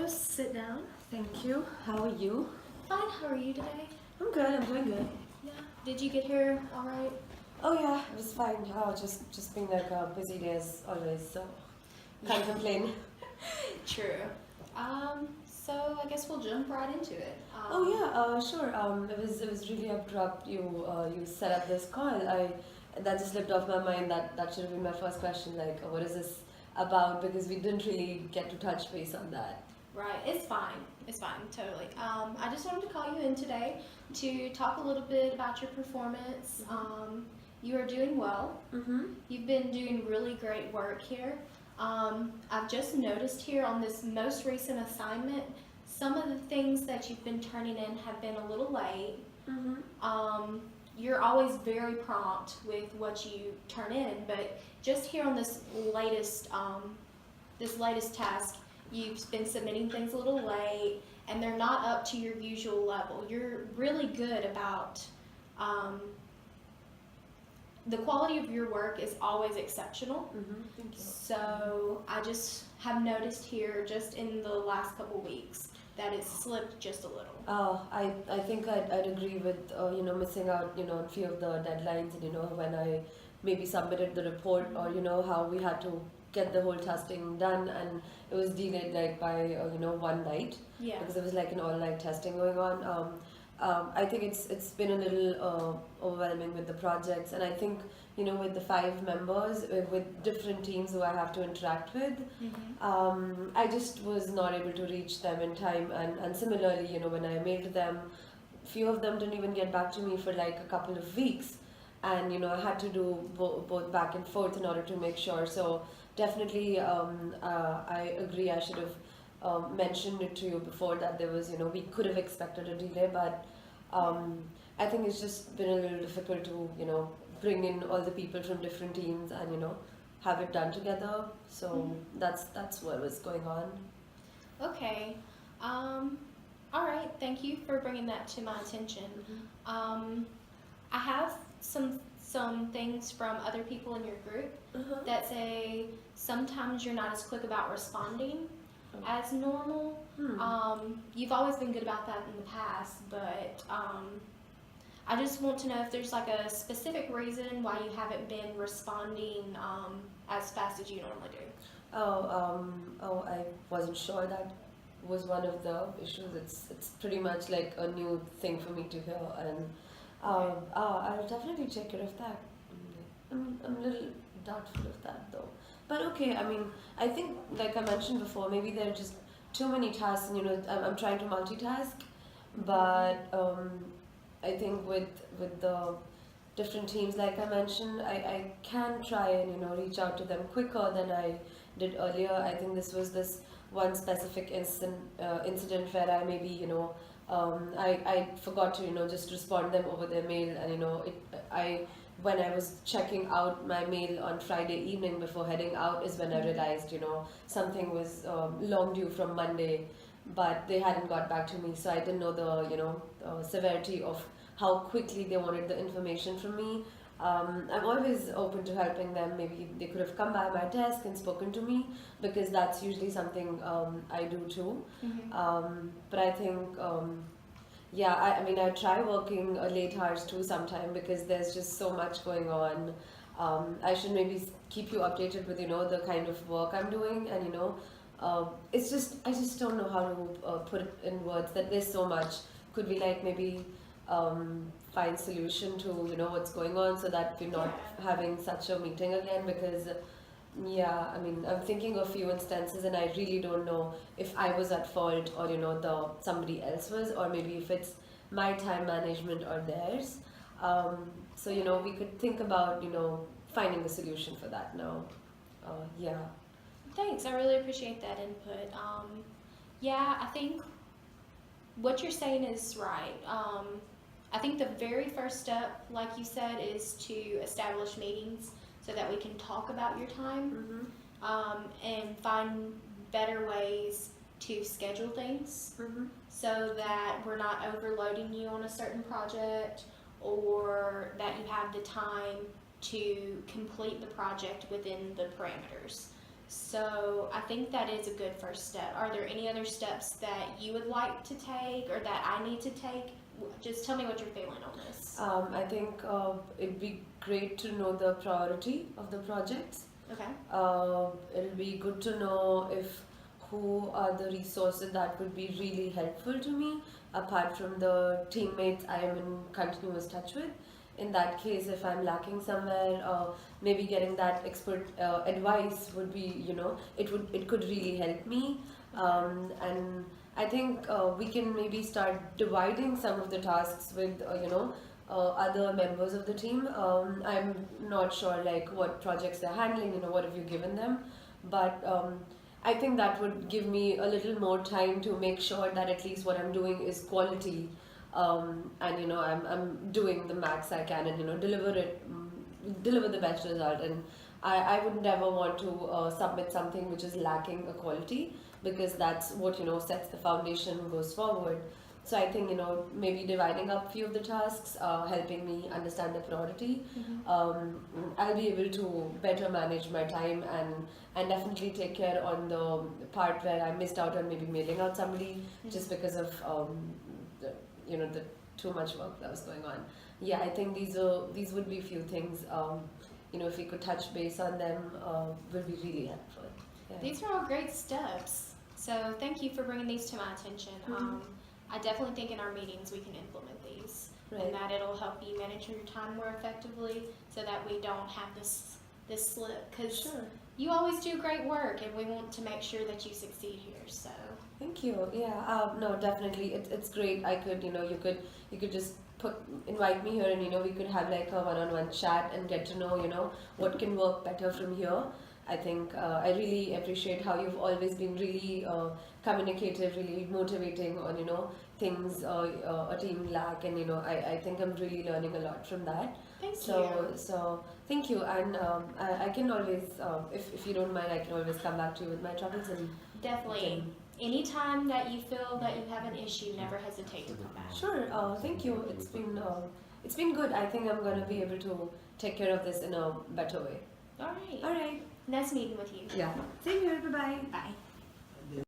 sit down. Thank you. How are you? Fine, how are you today? I'm good. I'm doing good. Yeah. Did you get here all right? Oh yeah, it was fine. Oh, just being like a busy day as always, so can't complain. True. So I guess we'll jump right into it. Oh yeah, sure. It was really abrupt. You set up this call. I That just slipped off my mind. That should have been my first question. Like, what is this about? Because we didn't really get to touch base on that. Right, it's fine. It's fine, totally. I just wanted to call you in today to talk a little bit about your performance. You are doing well. Mm-hmm. You've been doing really great work here. I've just noticed here on this most recent assignment, some of the things that you've been turning in have been a little late. Mm-hmm. You're always very prompt with what you turn in, but just here on this latest task, you've been submitting things a little late, and they're not up to your usual level. You're really good about the quality of your work is always exceptional. Mm-hmm. Thank you. So I just have noticed here, just in the last couple weeks, that it's slipped just a little. I think I'd agree with missing out a few of the deadlines, and when I maybe submitted the report, or how we had to get the whole testing done, and it was delayed like by one night, Yeah. because it was like an all night testing going on. I think it's been a little overwhelming with the projects, and I think with the 5 members with different teams who I have to interact with, I just was not able to reach them in time, and similarly, when I mailed them, few of them didn't even get back to me for like a couple of weeks, and I had to do both back and forth in order to make sure. So definitely, I agree. I should have mentioned it to you before that there was, we could have expected a delay, but I think it's just been a little difficult to, bring in all the people from different teams and, have it done together. So that's what was going on. Okay. All right. Thank you for bringing that to my attention. I have some things from other people in your group that say sometimes you're not as quick about responding as normal. You've always been good about that in the past, but I just want to know if there's like a specific reason why you haven't been responding as fast as you normally do. I wasn't sure that was one of the issues. It's pretty much like a new thing for me to hear, and I'll definitely take care of that. I'm a little doubtful of that though. But okay, I mean, I think like I mentioned before, maybe there are just too many tasks, and I'm trying to multitask, but I think with the different teams, like I mentioned, I can try and reach out to them quicker than I did earlier. I think this one specific incident where I maybe I forgot to just respond them over their mail, and when I was checking out my mail on Friday evening before heading out is when I realized something was long due from Monday, but they hadn't got back to me, so I didn't know the severity of how quickly they wanted the information from me. I'm always open to helping them. Maybe they could have come by my desk and spoken to me, because that's usually something I do too. But I think, yeah, I mean, I try working late hours too sometime, because there's just so much going on. I should maybe keep you updated with the kind of work I'm doing, and it's just I just don't know how to put it in words, that there's so much. Could we like maybe find solution to what's going on, so that we're not having such a meeting again? Because yeah, I mean, I'm thinking of a few instances, and I really don't know if I was at fault, or somebody else was, or maybe if it's my time management or theirs. So we could think about finding a solution for that now. Yeah. Thanks, I really appreciate that input. Yeah, I think what you're saying is right. I think the very first step, like you said, is to establish meetings so that we can talk about your time and find better ways to schedule things so that we're not overloading you on a certain project, or that you have the time to complete the project within the parameters. So I think that is a good first step. Are there any other steps that you would like to take or that I need to take? Just tell me what you're feeling on this. I think it'd be great to know the priority of the projects. Okay. It'll be good to know if who are the resources that would be really helpful to me apart from the teammates I am in continuous touch with. In that case, if I'm lacking somewhere, maybe getting that expert advice would be, it could really help me. And I think we can maybe start dividing some of the tasks with, other members of the team. I'm not sure like what projects they're handling, what have you given them, but I think that would give me a little more time to make sure that at least what I'm doing is quality, and I'm doing the max I can, and deliver the best result. And I would never want to submit something which is lacking a quality, because that's what sets the foundation, goes forward. So I think maybe dividing up few of the tasks, helping me understand the priority. I'll be able to better manage my time, and definitely take care on the part where I missed out on maybe mailing out somebody just because of the too much work that was going on. Yeah, I think these would be few things. If we could touch base on them, would be really helpful. Yeah. These are all great steps. So thank you for bringing these to my attention. I definitely think in our meetings we can implement these, Right. and that it'll help you manage your time more effectively, so that we don't have this slip. Because Sure. you always do great work, and we want to make sure that you succeed here. So Thank you. Yeah. No, definitely. It's great. I could, you could just invite me here, and we could have like a one-on-one chat and get to know, what can work better from here. I think I really appreciate how you've always been really communicative, really motivating on things a team lack, and I think I'm really learning a lot from that. thank So you. so thank you, and I can always, if you don't mind, I can always come back to you with my troubles, and Definitely. can. Anytime that you feel that you have an issue, never hesitate to come back. Sure. Thank you. It's been good. I think I'm gonna be able to take care of this in a better way. All right. All right. Nice meeting with you. Yeah. Same here. Bye bye. Bye.